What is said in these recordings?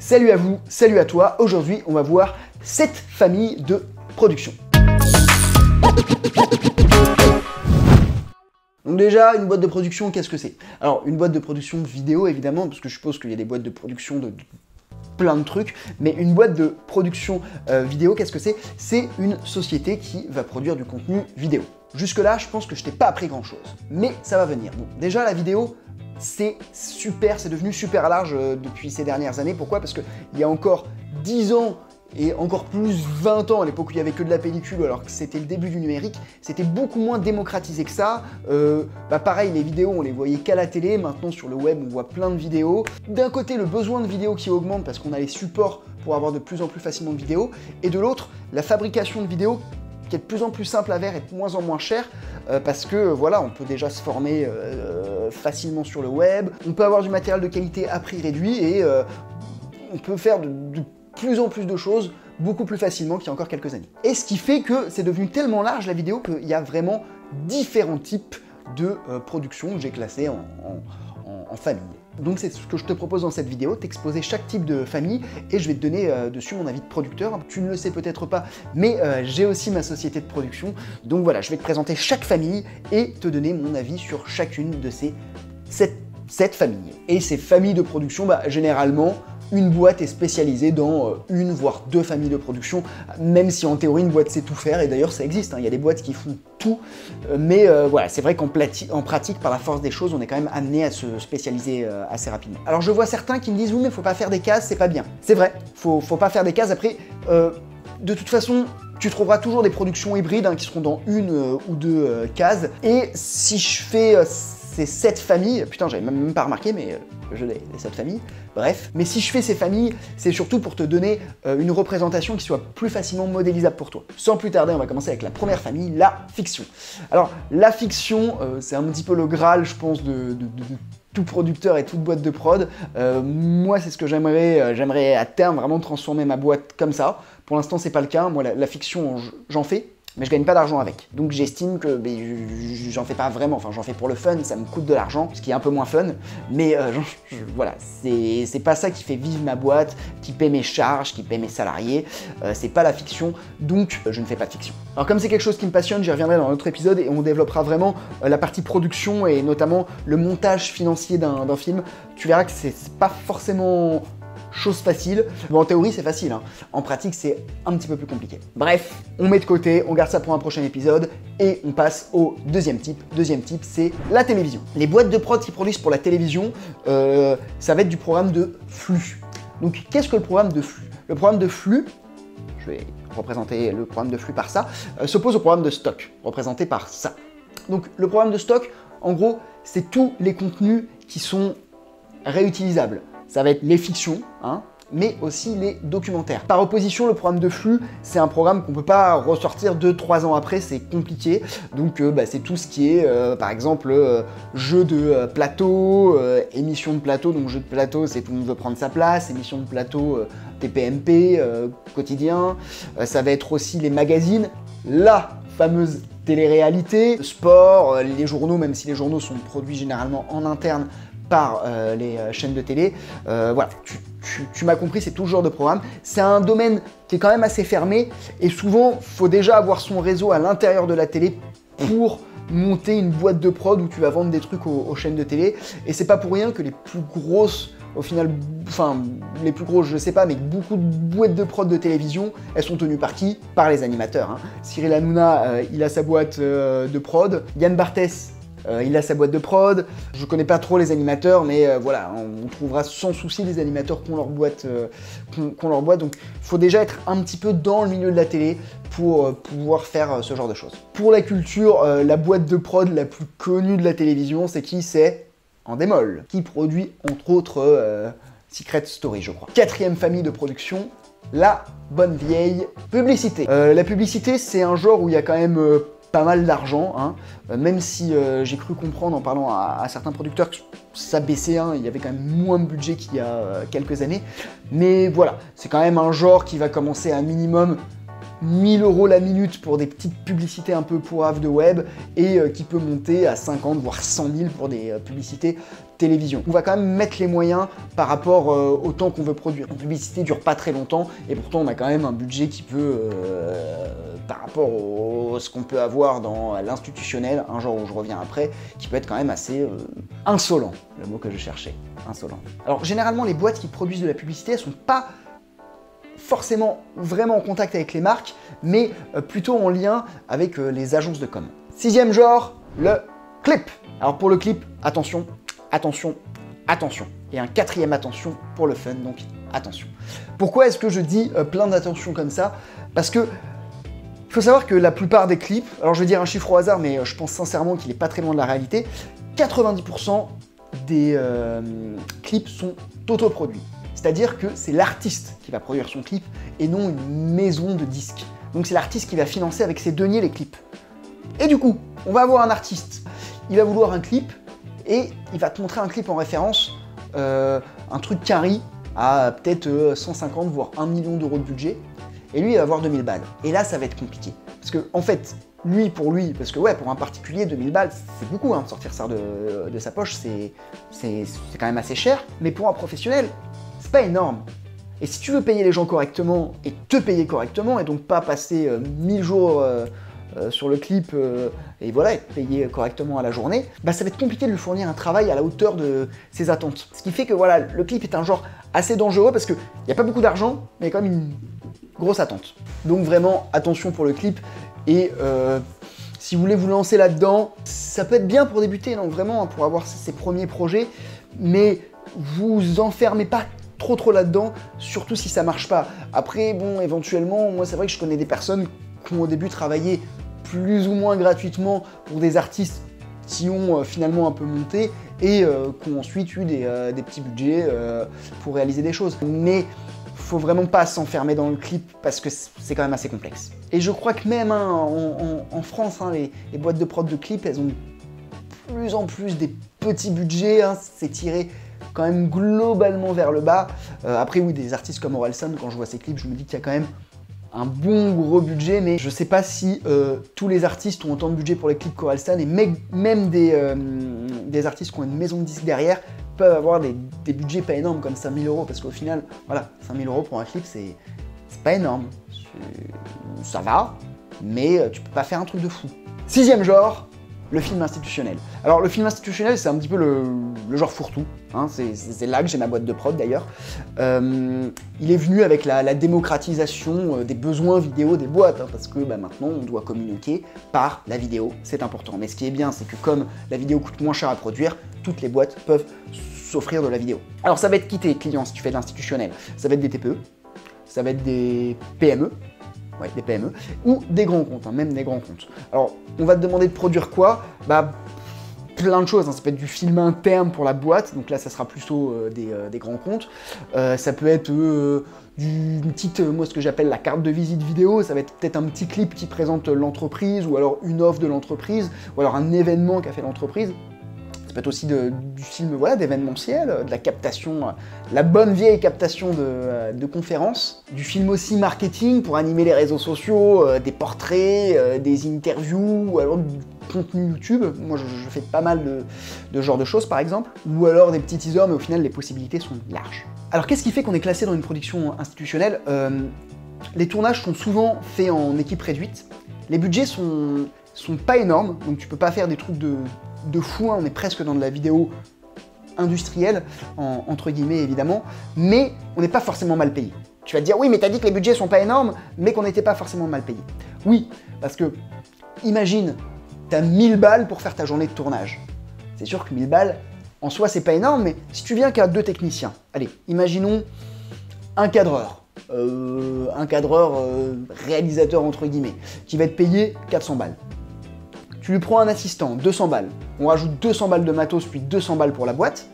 Salut à vous, salut à toi. Aujourd'hui, on va voir 7 familles de production. Donc déjà, une boîte de production, qu'est-ce que c'est? Alors, une boîte de production vidéo, évidemment, parce que je suppose qu'il y a des boîtes de production de plein de trucs, mais une boîte de production vidéo, qu'est-ce que c'est? C'est une société qui va produire du contenu vidéo. Jusque-là, je pense que je t'ai pas appris grand-chose, mais ça va venir. Bon, déjà, la vidéo, c'est super, c'est devenu super large depuis ces dernières années. Pourquoi? Parce qu'il y a encore 10 ans, et encore plus 20 ans, à l'époque où il n'y avait que de la pellicule, alors que c'était le début du numérique, c'était beaucoup moins démocratisé que ça. Pareil, les vidéos, on les voyait qu'à la télé, maintenant sur le web, on voit plein de vidéos. D'un côté, le besoin de vidéos qui augmente parce qu'on a les supports pour avoir de plus en plus facilement de vidéos, et de l'autre, la fabrication de vidéos qui est de plus en plus simple à faire et de moins en moins cher, parce que voilà, on peut déjà se former facilement sur le web, on peut avoir du matériel de qualité à prix réduit, et on peut faire de plus en plus de choses beaucoup plus facilement qu'il y a encore quelques années. Et ce qui fait que c'est devenu tellement large la vidéo qu'il y a vraiment différents types de production que j'ai classés en famille. Donc c'est ce que je te propose dans cette vidéo, t'exposer chaque type de famille et je vais te donner dessus mon avis de producteur. Tu ne le sais peut-être pas, mais j'ai aussi ma société de production. Donc voilà, je vais te présenter chaque famille et te donner mon avis sur chacune de ces 7 familles. Et ces familles de production, généralement, une boîte est spécialisée dans une voire 2 familles de production, même si en théorie une boîte sait tout faire, et d'ailleurs ça existe, il y a des boîtes qui font tout, mais voilà, c'est vrai qu'en pratique, par la force des choses, on est quand même amené à se spécialiser assez rapidement. Alors je vois certains qui me disent oui mais faut pas faire des cases, c'est pas bien. C'est vrai, faut pas faire des cases, après, de toute façon, tu trouveras toujours des productions hybrides qui seront dans une ou 2 cases, et si je fais ces 7 familles, putain j'avais même pas remarqué, mais je l'ai, les 7 familles, bref. Mais si je fais ces familles, c'est surtout pour te donner une représentation qui soit plus facilement modélisable pour toi. Sans plus tarder, on va commencer avec la première famille, la fiction. Alors, la fiction, c'est un petit peu le Graal, je pense, de tout producteur et toute boîte de prod. Moi, c'est ce que j'aimerais à terme vraiment transformer ma boîte comme ça. Pour l'instant, c'est pas le cas. Moi, la fiction, j'en fais, mais je gagne pas d'argent avec. Donc j'estime que j'en fais pas vraiment, enfin j'en fais pour le fun, ça me coûte de l'argent, ce qui est un peu moins fun, mais voilà, c'est pas ça qui fait vivre ma boîte, qui paie mes charges, qui paie mes salariés, c'est pas la fiction, donc je ne fais pas de fiction. Alors comme c'est quelque chose qui me passionne, j'y reviendrai dans un autre épisode et on développera vraiment la partie production et notamment le montage financier d'un film. Tu verras que c'est pas forcément chose facile. Bon, en théorie, c'est facile, hein. En pratique, c'est un petit peu plus compliqué. Bref, on met de côté, on garde ça pour un prochain épisode et on passe au deuxième type. Deuxième type, c'est la télévision. Les boîtes de prod qui produisent pour la télévision, ça va être du programme de flux. Donc, qu'est-ce que le programme de flux? Le programme de flux, je vais représenter le programme de flux par ça, s'oppose au programme de stock, représenté par ça. Donc, le programme de stock, en gros, c'est tous les contenus qui sont réutilisables. Ça va être les fictions, mais aussi les documentaires. Par opposition, le programme de flux, c'est un programme qu'on ne peut pas ressortir 2-3 ans après, c'est compliqué. Donc c'est tout ce qui est, par exemple, jeu de plateau, émission de plateau. Donc jeu de plateau, c'est Tout le monde veut prendre sa place, émission de plateau, TPMP, quotidien. Ça va être aussi les magazines, la fameuse télé-réalité, sport, les journaux, même si les journaux sont produits généralement en interne par les chaînes de télé. Voilà, tu m'as compris, c'est tout ce genre de programme. C'est un domaine qui est quand même assez fermé et souvent, il faut déjà avoir son réseau à l'intérieur de la télé pour monter une boîte de prod où tu vas vendre des trucs aux chaînes de télé. Et c'est pas pour rien que les plus grosses, au final, enfin, les plus grosses, je sais pas, mais beaucoup de boîtes de prod de télévision, elles sont tenues par qui? Par les animateurs. Cyril Hanouna, il a sa boîte de prod. Yann Barthès, il a sa boîte de prod. Je connais pas trop les animateurs, mais voilà, on trouvera sans souci des animateurs qui ont leur boîte. Donc il faut déjà être un petit peu dans le milieu de la télé pour pouvoir faire ce genre de choses. Pour la culture, la boîte de prod la plus connue de la télévision, c'est qui? C'est Endemol, qui produit entre autres Secret Story, je crois. Quatrième famille de production, la bonne vieille publicité. La publicité, c'est un genre où il y a quand même pas mal d'argent, même si j'ai cru comprendre en parlant à certains producteurs que ça baissait, il y avait quand même moins de budget qu'il y a quelques années, mais voilà, c'est quand même un genre qui va commencer à un minimum 1000 € la minute pour des petites publicités un peu pourraves de web et qui peut monter à 50 voire 100 000 pour des publicités télévision. On va quand même mettre les moyens par rapport au temps qu'on veut produire. Une publicité dure pas très longtemps et pourtant on a quand même un budget qui peut, par rapport à ce qu'on peut avoir dans l'institutionnel, un genre où je reviens après, qui peut être quand même assez insolent, le mot que je cherchais, insolent. Alors généralement les boîtes qui produisent de la publicité, elles sont pas forcément vraiment en contact avec les marques, mais plutôt en lien avec les agences de com. 6e genre, le clip. Alors pour le clip, attention, attention, attention. Et un 4e attention pour le fun, donc attention. Pourquoi est-ce que je dis plein d'attention comme ça? Parce que il faut savoir que la plupart des clips, alors je vais dire un chiffre au hasard, mais je pense sincèrement qu'il n'est pas très loin de la réalité, 90% des clips sont autoproduits. C'est-à-dire que c'est l'artiste qui va produire son clip et non une maison de disques. Donc c'est l'artiste qui va financer avec ses deniers les clips. Et du coup, on va avoir un artiste, il va vouloir un clip et il va te montrer un clip en référence, un truc carry à peut-être 150 voire 1 million d'euros de budget, et lui il va avoir 2000 balles. Et là ça va être compliqué. Parce que en fait, pour lui, parce que ouais, pour un particulier, 2000 balles, c'est beaucoup, hein, de sortir ça de sa poche, c'est quand même assez cher, mais pour un professionnel, c'est pas énorme. Et si tu veux payer les gens correctement et te payer correctement, et donc pas passer 1000 jours sur le clip et voilà, être payé correctement à la journée, bah ça va être compliqué de lui fournir un travail à la hauteur de ses attentes. Ce qui fait que voilà, le clip est un genre assez dangereux parce qu'il n'y a pas beaucoup d'argent, mais il y a quand même une grosse attente. Donc vraiment, attention pour le clip et si vous voulez vous lancer là-dedans, ça peut être bien pour débuter, donc vraiment pour avoir ses premiers projets, mais vous enfermez pas trop là-dedans, surtout si ça marche pas. Après, bon, éventuellement, moi c'est vrai que je connais des personnes qui ont au début travaillé plus ou moins gratuitement pour des artistes qui ont finalement un peu monté et qui ont ensuite eu des petits budgets pour réaliser des choses. Mais faut vraiment pas s'enfermer dans le clip parce que c'est quand même assez complexe. Et je crois que même hein, en France, hein, les boîtes de prod de clips, elles ont de plus en plus des petits budgets, hein, c'est tiré quand même globalement vers le bas. Après oui, des artistes comme Orelsan, quand je vois ces clips, je me dis qu'il y a quand même un bon gros budget, mais je sais pas si tous les artistes ont autant de budget pour les clips qu'Orelsan, et même des artistes qui ont une maison de disques derrière peuvent avoir des budgets pas énormes comme 5000 €, parce qu'au final, voilà, 5000 € pour un clip, c'est pas énorme. Ça va, mais tu peux pas faire un truc de fou. 6e genre, le film institutionnel. Alors le film institutionnel, c'est un petit peu le genre fourre-tout, hein, c'est là que j'ai ma boîte de prod d'ailleurs. Il est venu avec la démocratisation des besoins vidéo des boîtes, hein, parce que bah, maintenant on doit communiquer par la vidéo, c'est important. Mais ce qui est bien, c'est que comme la vidéo coûte moins cher à produire, toutes les boîtes peuvent s'offrir de la vidéo. Alors ça va être qui tes clients si tu fais de l'institutionnel? Ça va être des TPE, ça va être des PME, ouais, des PME, ou des grands comptes, hein, même des grands comptes. Alors, on va te demander de produire quoi? Bah, plein de choses, hein. Ça peut être du film interne pour la boîte, donc là, ça sera plutôt des grands comptes. Ça peut être une petite, moi, ce que j'appelle la carte de visite vidéo, ça va être peut-être un petit clip qui présente l'entreprise, ou alors une offre de l'entreprise, ou alors un événement qu'a fait l'entreprise. Ça peut être aussi du film voilà, d'événementiel, de la captation, la bonne vieille captation de conférences. Du film aussi marketing pour animer les réseaux sociaux, des portraits, des interviews, ou alors du contenu YouTube. Moi je fais pas mal de genre de choses par exemple. Ou alors des petits teasers, mais au final les possibilités sont larges. Alors qu'est-ce qui fait qu'on est classé dans une production institutionnelle? Les tournages sont souvent faits en équipe réduite. Les budgets sont pas énormes, donc tu peux pas faire des trucs de fou, hein, on est presque dans de la vidéo industrielle, entre guillemets évidemment, mais on n'est pas forcément mal payé. Tu vas te dire, oui, mais t'as dit que les budgets sont pas énormes, mais qu'on n'était pas forcément mal payé. Oui, parce que, imagine, t'as 1000 balles pour faire ta journée de tournage. C'est sûr que 1000 balles, en soi, c'est pas énorme, mais si tu viens qu'à 2 techniciens, allez, imaginons un cadreur, réalisateur entre guillemets, qui va être payé 400 balles. Tu lui prends un assistant, 200 balles. On rajoute 200 balles de matos, puis 200 balles pour la boîte.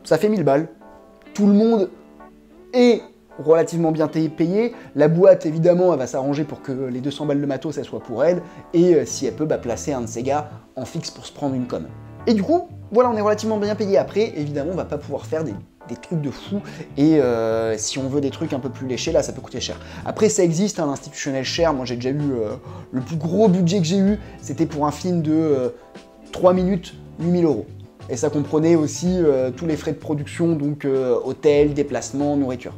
Ça fait 1000 balles. Tout le monde est relativement bien payé. La boîte, évidemment, elle va s'arranger pour que les 200 balles de matos, elles soient pour elle. Et si elle peut, bah, placer un de ses gars en fixe pour se prendre une com. Et du coup, voilà, on est relativement bien payé. Après, évidemment, on va pas pouvoir faire des trucs de fou, et si on veut des trucs un peu plus léchés, là, ça peut coûter cher. Après, ça existe, un institutionnel cher. Moi, j'ai déjà eu, le plus gros budget que j'ai eu, c'était pour un film de 3 minutes, 8 000 €. Et ça comprenait aussi tous les frais de production, donc hôtel, déplacement, nourriture.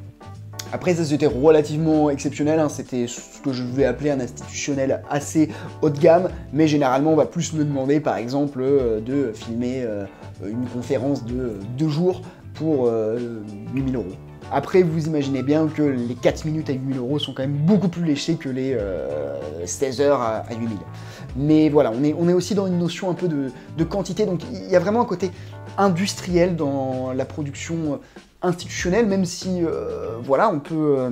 Après, ça c'était relativement exceptionnel, hein. C'était ce que je vais appeler un institutionnel assez haut de gamme, mais généralement on va plus me demander par exemple de filmer une conférence de 2 jours pour 8 000 €. Après, vous imaginez bien que les 4 minutes à 8 000 € sont quand même beaucoup plus léchés que les 16 heures à 8 000. Mais voilà, on est aussi dans une notion un peu de quantité, donc il y a vraiment un côté industriel dans la production institutionnelle, même si voilà, on peut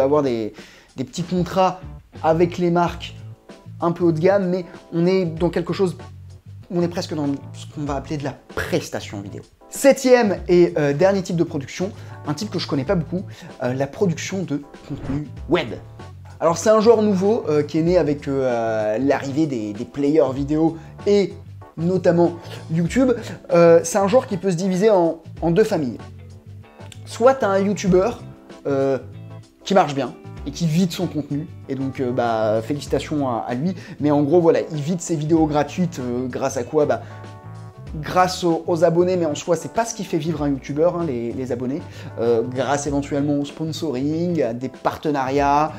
avoir des petits contrats avec les marques un peu haut de gamme, mais on est dans quelque chose, on est presque dans ce qu'on va appeler de la prestation vidéo. Septième et dernier type de production, un type que je connais pas beaucoup, la production de contenu web. Alors c'est un genre nouveau qui est né avec l'arrivée des players vidéo et notamment YouTube. C'est un genre qui peut se diviser en deux familles. Soit tu as un YouTuber qui marche bien et qui vide son contenu, et donc félicitations à lui, mais en gros voilà, il vide ses vidéos gratuites grâce à quoi? Grâce aux abonnés, mais en soi c'est pas ce qui fait vivre un YouTuber, hein, les abonnés, grâce éventuellement au sponsoring, à des partenariats,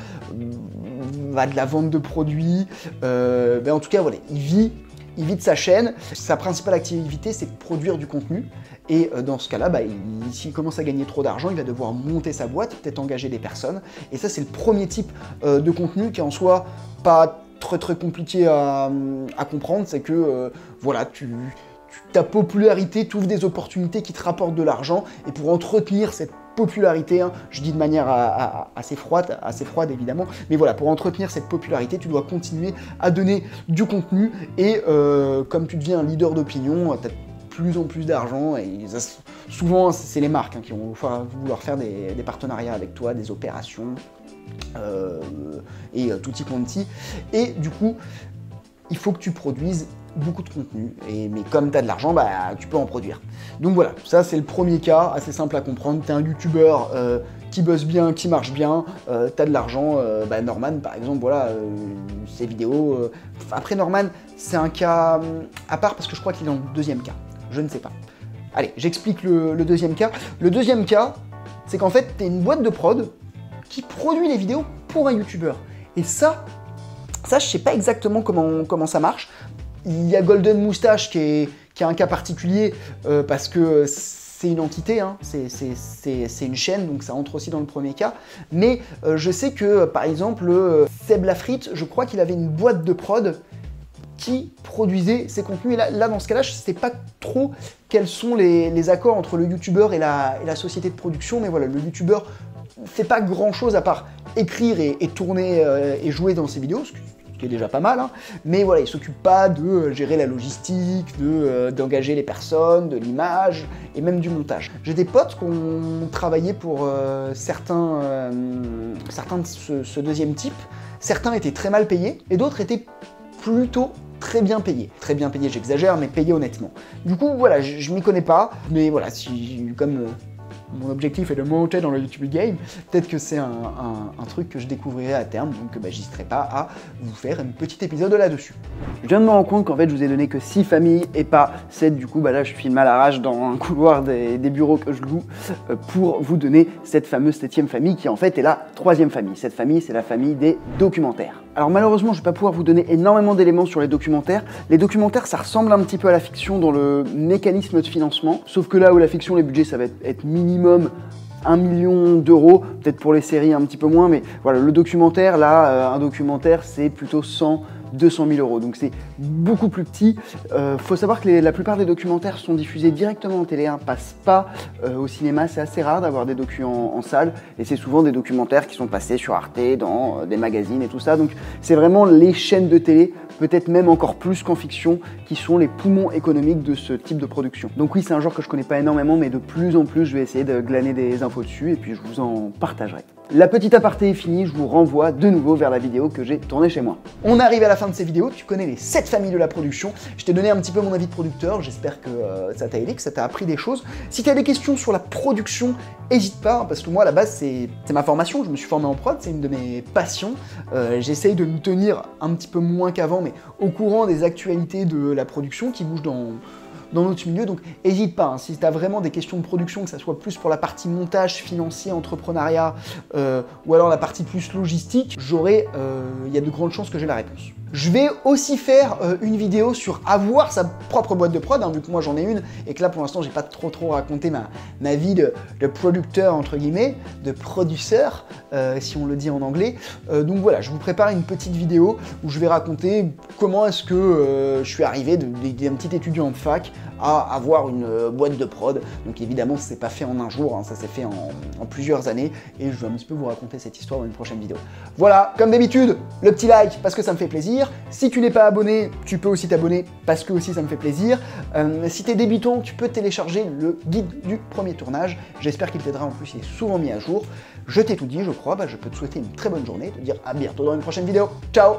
à de la vente de produits, en tout cas voilà, il vide sa chaîne. Sa principale activité, c'est de produire du contenu. Et dans ce cas-là, s'il commence à gagner trop d'argent, il va devoir monter sa boîte, peut-être engager des personnes. Et ça, c'est le premier type de contenu qui est en soi pas très compliqué à comprendre. C'est que voilà, ta popularité t'ouvre des opportunités qui te rapportent de l'argent. Et pour entretenir cette popularité, hein, je dis de manière assez froide évidemment, mais voilà, pour entretenir cette popularité, tu dois continuer à donner du contenu, et comme tu deviens un leader d'opinion, tu as de plus en plus d'argent, et souvent c'est les marques qui vont vouloir faire des partenariats avec toi, des opérations, et tutti quanti, et du coup, il faut que tu produises beaucoup de contenu, mais comme tu as de l'argent, tu peux en produire. Donc voilà, ça c'est le premier cas, assez simple à comprendre. Tu es un YouTuber qui bosse bien, qui marche bien, tu as de l'argent, Norman par exemple, voilà, ses vidéos. Après Norman, c'est un cas à part parce que je crois qu'il est dans le deuxième cas, je ne sais pas. Allez, j'explique le deuxième cas. Le deuxième cas, c'est qu'en fait, tu es une boîte de prod qui produit les vidéos pour un YouTuber. Et ça je sais pas exactement comment ça marche. Il y a Golden Moustache qui est un cas particulier parce que c'est une entité, hein, c'est une chaîne, donc ça entre aussi dans le premier cas. Mais je sais que, par exemple, Seb Lafrite, je crois qu'il avait une boîte de prod qui produisait ses contenus. Et là dans ce cas-là, je ne sais pas trop quels sont les accords entre le YouTuber et la société de production, mais voilà, le YouTuber fait pas grand-chose à part écrire et tourner et jouer dans ses vidéos, ce qui est déjà pas mal, hein. Mais voilà, il s'occupe pas de gérer la logistique, d'engager les personnes, de l'image et même du montage. J'ai des potes qui ont travaillé pour certains de ce deuxième type. Certains étaient très mal payés et d'autres étaient plutôt très bien payés. Très bien payés, j'exagère, mais payés honnêtement. Du coup, voilà, je m'y connais pas, mais voilà, comme mon objectif est de monter dans le YouTube game, peut-être que c'est un truc que je découvrirai à terme, donc j'hésiterai pas à vous faire un petit épisode là-dessus. Je viens de me rendre compte qu'en fait je vous ai donné que 6 familles et pas 7, du coup là je filme à l'arrache dans un couloir des bureaux que je loue pour vous donner cette fameuse 7e famille qui en fait est la 3e famille. Cette famille, c'est la famille des documentaires. Alors malheureusement, je ne vais pas pouvoir vous donner énormément d'éléments sur les documentaires. Les documentaires, ça ressemble un petit peu à la fiction dans le mécanisme de financement, sauf que là où la fiction, les budgets, ça va être minimum 1 million d'euros, peut-être pour les séries un petit peu moins, mais voilà, le documentaire, là, un documentaire, c'est plutôt 100, 200 000 euros, donc c'est beaucoup plus petit. Faut savoir que la plupart des documentaires sont diffusés directement en télé, hein, passent pas au cinéma. C'est assez rare d'avoir des docus en salle, et c'est souvent des documentaires qui sont passés sur Arte, dans des magazines et tout ça, donc c'est vraiment les chaînes de télé, peut-être même encore plus qu'en fiction, qui sont les poumons économiques de ce type de production. Donc oui, c'est un genre que je connais pas énormément, mais de plus en plus, je vais essayer de glaner des infos dessus, et puis je vous en partagerai. la petite aparté est finie, je vous renvoie de nouveau vers la vidéo que j'ai tournée chez moi. On arrive à la fin de ces vidéos, tu connais les 7 familles de la production, je t'ai donné un petit peu mon avis de producteur, j'espère que ça t'a aidé, que ça t'a appris des choses. Si tu as des questions sur la production, n'hésite pas, parce que moi à la base c'est ma formation, je me suis formé en prod, c'est une de mes passions. J'essaye de me tenir un petit peu moins qu'avant, mais au courant des actualités de la production qui bougent dans notre milieu, donc n'hésite pas, hein, si tu as vraiment des questions de production, que ça soit plus pour la partie montage, financier, entrepreneuriat, ou alors la partie plus logistique, il y a de grandes chances que j'ai la réponse. Je vais aussi faire une vidéo sur avoir sa propre boîte de prod, hein, vu que moi j'en ai une, et que là pour l'instant j'ai pas trop raconté ma vie de producteur, entre guillemets, de produceur, si on le dit en anglais. Donc voilà, je vous prépare une petite vidéo où je vais raconter comment est-ce que je suis arrivé d'un petit étudiant de fac à avoir une boîte de prod. Donc évidemment, c'est pas fait en un jour, hein, ça s'est fait en plusieurs années, et je vais un petit peu vous raconter cette histoire dans une prochaine vidéo. Voilà, comme d'habitude, le petit like parce que ça me fait plaisir. Si tu n'es pas abonné, tu peux aussi t'abonner parce que aussi ça me fait plaisir. Si tu es débutant, tu peux télécharger le guide du premier tournage. J'espère qu'il t'aidera, en plus il est souvent mis à jour. Je t'ai tout dit, je crois, je peux te souhaiter une très bonne journée, te dire à bientôt dans une prochaine vidéo. Ciao!